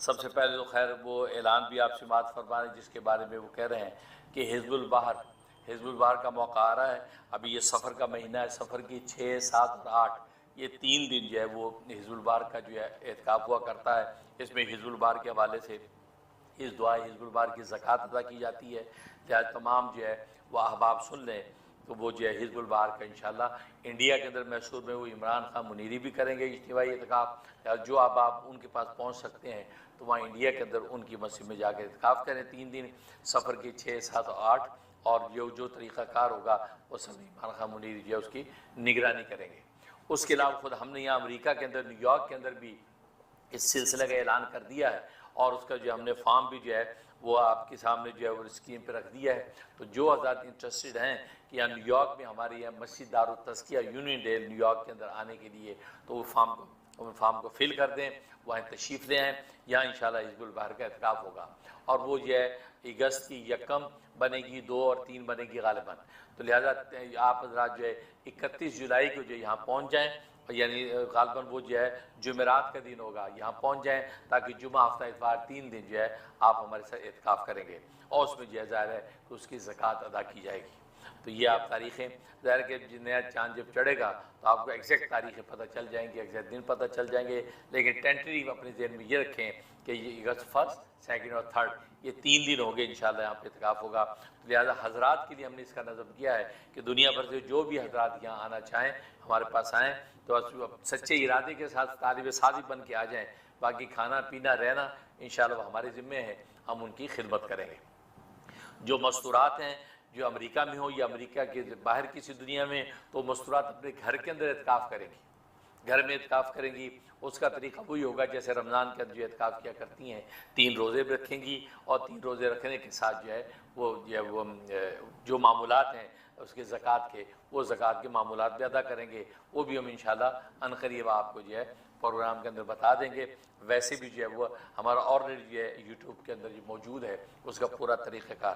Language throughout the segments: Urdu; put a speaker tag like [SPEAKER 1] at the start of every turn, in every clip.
[SPEAKER 1] سب سے پہلے تو خیر وہ اعلان بھی آپ سماعت فرما رہے ہیں جس کے بارے میں وہ کہہ رہے ہیں کہ حزب البحر کا موقع آ رہا ہے۔ ابھی یہ سفر کا مہینہ ہے، سفر کی 6، 7 اور 8 یہ 3 دن جو ہے وہ حزب البحر کا جو ہے اعتکاف ہوا کرتا ہے۔ اس میں حزب البحر کے حوالے سے اس دعا حزب البحر کی زکوٰۃ ادا کی جاتی ہے، لہٰذا تمام جو ہے وہ احباب سن لیں تو وہ جو ہے حزب البحر کا انشاءاللہ انڈیا کے اندر میسور میں وہ عمران خان منیری بھی کریں گے اجتماعی اعتکاف۔ جو احباب ان کے پاس پہنچ سکتے ہیں تو وہاں انڈیا کے اندر ان کی مسجد میں جا کے اعتکاف کریں 3 دن سفر کی 6، 7 اور 8، اور جو طریقہ کار ہوگا وہ سب عمران خان منیری جو ہے اس کی نگرانی کریں گے۔ اس کے علاوہ خود ہم نے یہاں امریکہ کے اندر نیو یارک کے اندر بھی اس سلسلے کا اعلان کر دیا ہے، اور اس کا جو ہم نے فارم بھی جو ہے وہ آپ کے سامنے جو ہے وہ اسکرین پہ رکھ دیا ہے۔ تو جو حضرات انٹرسٹڈ ہیں کہ یہاں نیو یارک میں ہماری یہاں مسجد دارالتزکیہ یونین ڈیل نیو یارک کے اندر آنے کے لیے تو وہ فارم کو فل کر دیں، وہاں تشریف لے آئیں۔ یہاں انشاءاللہ حزب البحر کا اعتکاف ہوگا، اور وہ جو ہے اگست کی 1 بنے گی، 2 اور 3 بنے گی غالباً۔ تو لہٰذا آپ حضرات جو ہے 31 جولائی کو جو یہاں پہنچ جائیں، یعنی غالباً وہ جو ہے جمعرات کا دن ہوگا، یہاں پہنچ جائیں تاکہ جمعہ ہفتہ اتوار 3 دن جو ہے آپ ہمارے ساتھ اعتکاف کریں گے، اور اس میں جو ہے ظاہر ہے کہ اس کی زکوٰۃ ادا کی جائے گی۔ تو یہ آپ تاریخیں ظاہر ہے کہ نیا چاند جب چڑھے گا تو آپ کو ایگزیکٹ تاریخیں پتہ چل جائیں گی، ایگزیکٹ دن پتہ چل جائیں گے، لیکن ٹینٹیو اپنے ذہن میں یہ رکھیں کہ یہ اگست 1، 2 اور 3 یہ 3 دن ہوں گے انشاءاللہ یہاں پہ اعتکاف ہوگا۔ لہٰذا حضرات کے لیے ہم نے اس کا نظم کیا ہے کہ دنیا بھر سے جو بھی حضرات یہاں آنا چاہیں ہمارے پاس آئیں، تو سچے ارادے کے ساتھ طالب صادق بن کے آ جائیں، باقی کھانا پینا رہنا انشاءاللہ وہ ہمارے ذمے ہے، ہم ان کی خدمت کریں گے۔ جو مستورات ہیں جو امریکہ میں ہو یا امریکہ کے باہر کسی دنیا میں، تو مستورات اپنے گھر کے اندر اعتکاف کریں گی، گھر میں اعتکاف کریں گی۔ اس کا طریقہ وہی ہوگا جیسے رمضان کے اندر جو اعتکاف کیا کرتی ہیں، 3 روزے بھی رکھیں گی، اور 3 روزے رکھنے کے ساتھ جو ہے وہ جو معمولات ہیں اس کے زکوٰۃ کے، وہ زکوٰۃ کے معمولات بھی ادا کریں گے۔ وہ بھی ہم انشاءاللہ عنقریب آپ کو جو ہے پروگرام کے اندر بتا دیں گے۔ ویسے بھی جو ہے وہ ہمارا آلریڈی جو ہے یوٹیوب کے اندر جو موجود ہے اس کا پورا طریقہ کار،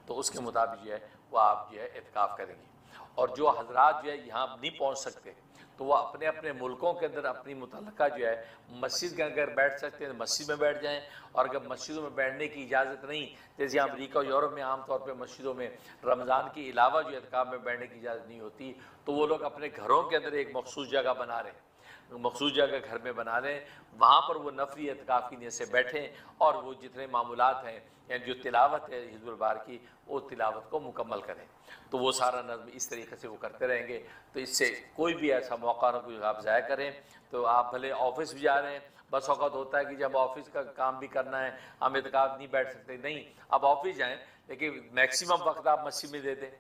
[SPEAKER 1] تو اس کے مطابق جو ہے وہ آپ جو ہے اعتکاف کریں گے۔ اور جو حضرات جو ہے یہاں نہیں پہنچ سکتے تو وہ اپنے اپنے ملکوں کے اندر اپنی متعلقہ جو ہے مسجد کے اگر بیٹھ سکتے ہیں مسجد میں بیٹھ جائیں، اور اگر مسجدوں میں بیٹھنے کی اجازت نہیں، جیسے امریکہ اور یورپ میں عام طور پہ مسجدوں میں رمضان کے علاوہ جو اعتکاف میں بیٹھنے کی اجازت نہیں ہوتی، تو وہ لوگ اپنے گھروں کے اندر ایک مخصوص جگہ بنا رہے ہیں، مخصوص جگہ گھر میں بنا لیں، وہاں پر وہ نفلی اعتکاف کی نیت سے بیٹھیں، اور وہ جتنے معمولات ہیں یعنی جو تلاوت ہے حزب البحر کی وہ تلاوت کو مکمل کریں۔ تو وہ سارا نظم اس طریقے سے وہ کرتے رہیں گے، تو اس سے کوئی بھی ایسا موقع نہ کوئی آپ ضائع کریں۔ تو آپ بھلے آفس بھی جا رہے ہیں، بس اوقات ہوتا ہے کہ جب آفس کا کام بھی کرنا ہے ہم اعتکاف نہیں بیٹھ سکتے، نہیں آپ آفس جائیں، لیکن میکسیمم وقت آپ مسجد میں دے دیں۔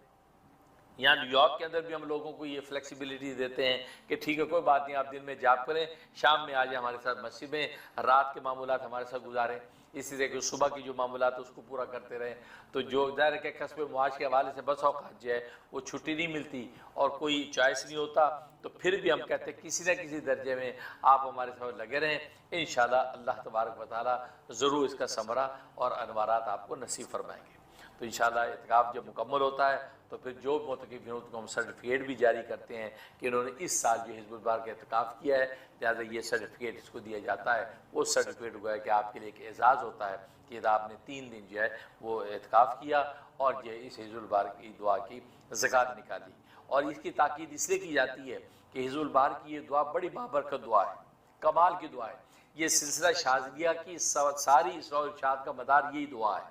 [SPEAKER 1] یہاں نیو یارک کے اندر بھی ہم لوگوں کو یہ فلیکسیبلٹی دیتے ہیں کہ ٹھیک ہے کوئی بات نہیں، آپ دن میں جاب کریں، شام میں آ جائیں ہمارے ساتھ مسجد میں، رات کے معمولات ہمارے ساتھ گزاریں، اسی طرح کہ صبح کی جو معمولات اس کو پورا کرتے رہیں۔ تو جو ظاہر ہے کہ کسب معاش کے حوالے سے بس اوقات جو ہے وہ چھٹی نہیں ملتی اور کوئی چوائس نہیں ہوتا، تو پھر بھی ہم کہتے ہیں کسی نہ کسی درجے میں آپ ہمارے ساتھ لگے رہیں، انشاءاللہ اللہ تبارک و تعالیٰ ضرور اس کا ثمرہ اور انوارات آپ کو نصیب فرمائیں گے۔ تو انشاءاللہ اعتکاف جب مکمل ہوتا ہے تو پھر جو معتکف ہیں ان کو ہم سرٹیفکیٹ بھی جاری کرتے ہیں کہ انہوں نے اس سال جو حزب البحر کا اعتکاف کیا ہے، لہٰذا یہ سرٹیفکیٹ اس کو دیا جاتا ہے۔ وہ سرٹیفکیٹ ہوا ہے کہ آپ کے لیے ایک اعزاز ہوتا ہے کہ آپ نے 3 دن جو ہے وہ اعتکاف کیا اور جو اس حزب البحر کی دعا کی زکوٰۃ نکالی۔ اور اس کی تاکید اس لیے کی جاتی ہے کہ حزب البحر کی یہ دعا بڑی بابرکت دعا ہے، کمال کی دعا ہے۔ یہ سلسلہ شاذلیہ کی ساری اسراء و ارشاد کا مدار یہی دعا ہے۔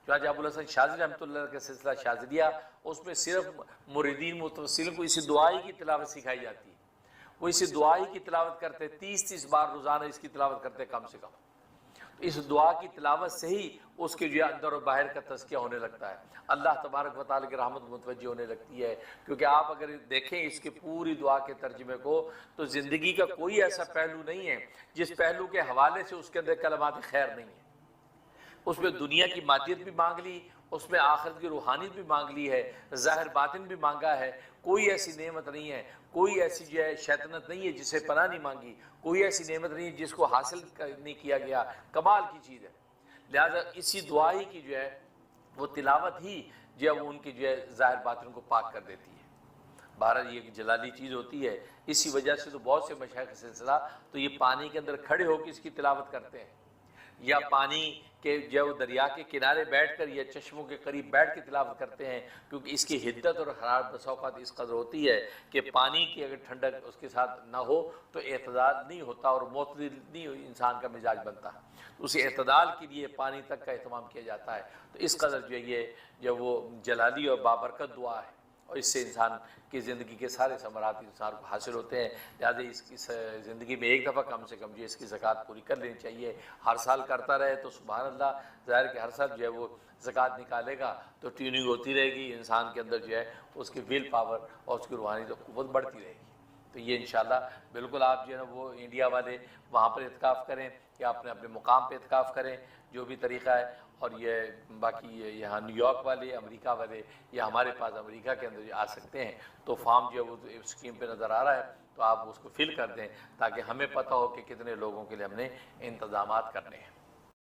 [SPEAKER 1] چنانچہ ابو الحسن شاذلی رحمۃ اللہ علیہ کا سلسلہ شاذلیہ، اس میں صرف مریدین متوسلین کو اسی دعائی کی تلاوت سکھائی جاتی ہے، وہ اسی دعائی کی تلاوت کرتے 30 بار روزانہ اس کی تلاوت کرتے کم سے کم۔ تو اس دعا کی تلاوت سے ہی اس کے جو اندر اور باہر کا تزکیہ ہونے لگتا ہے، اللہ تبارک و تعالیٰ کی رحمت متوجہ ہونے لگتی ہے۔ کیونکہ آپ اگر دیکھیں اس کی پوری دعا کے ترجمے کو تو زندگی کا کوئی ایسا پہلو نہیں ہے جس پہلو کے حوالے سے اس کے اندر کلمات خیر نہیں ہے۔ اس میں دنیا کی مادیت بھی مانگ لی، اس میں آخرت کی روحانیت بھی مانگ لی ہے، ظاہر باطن بھی مانگا ہے۔ کوئی ایسی نعمت نہیں ہے، کوئی ایسی جو ہے شیطنت نہیں ہے جسے پناہ نہیں مانگی، کوئی ایسی نعمت نہیں ہے جس کو حاصل نہیں کیا گیا، کمال کی چیز ہے۔ لہذا اسی دعائی کی جو ہے وہ تلاوت ہی جو ہے وہ ان کی جو ہے ظاہر باطن کو پاک کر دیتی ہے۔ بہرحال یہ جلالی چیز ہوتی ہے، اسی وجہ سے تو بہت سے مشائخ سلسلہ تو یہ پانی کے اندر کھڑے ہو کے اس کی تلاوت کرتے ہیں، یا پانی کہ جو دریا کے کنارے بیٹھ کر یا چشموں کے قریب بیٹھ کے تلاوت کرتے ہیں، کیونکہ اس کی حدت اور حرارت بسا اوقات اس قدر ہوتی ہے کہ پانی کی اگر ٹھنڈک اس کے ساتھ نہ ہو تو اعتدال نہیں ہوتا اور معتدل نہیں انسان کا مزاج بنتا. اس اعتدال کے لیے پانی تک کا اہتمام کیا جاتا ہے. تو اس قدر جو ہے یہ جو وہ جلالی اور بابرکت دعا ہے، اور اس سے انسان کی زندگی کے سارے ثمرات انسان کو حاصل ہوتے ہیں. لہٰذا اس کی زندگی میں ایک دفعہ کم سے کم جو اس کی زکوٰۃ پوری کر لینی چاہیے. ہر سال کرتا رہے تو سبحان اللہ، ظاہر کہ ہر سال جو ہے وہ زکوٰۃ نکالے گا تو ٹیوننگ ہوتی رہے گی انسان کے اندر، جو ہے اس کی ول پاور اور اس کی روحانی قوت بڑھتی رہے گی. تو یہ انشاءاللہ بالکل آپ جو ہے نا وہ انڈیا والے وہاں پر اعتکاف کریں یا اپنے اپنے مقام پہ اعتکاف کریں، جو بھی طریقہ ہے. اور یہ باقی یہاں نیو یارک والے، امریکہ والے یا ہمارے پاس امریکہ کے اندر جو آ سکتے ہیں تو فارم جو ہے وہ اسکیم پہ نظر آ رہا ہے، تو آپ اس کو فل کر دیں تاکہ ہمیں پتہ ہو کہ کتنے لوگوں کے لیے ہم نے انتظامات کرنے ہیں.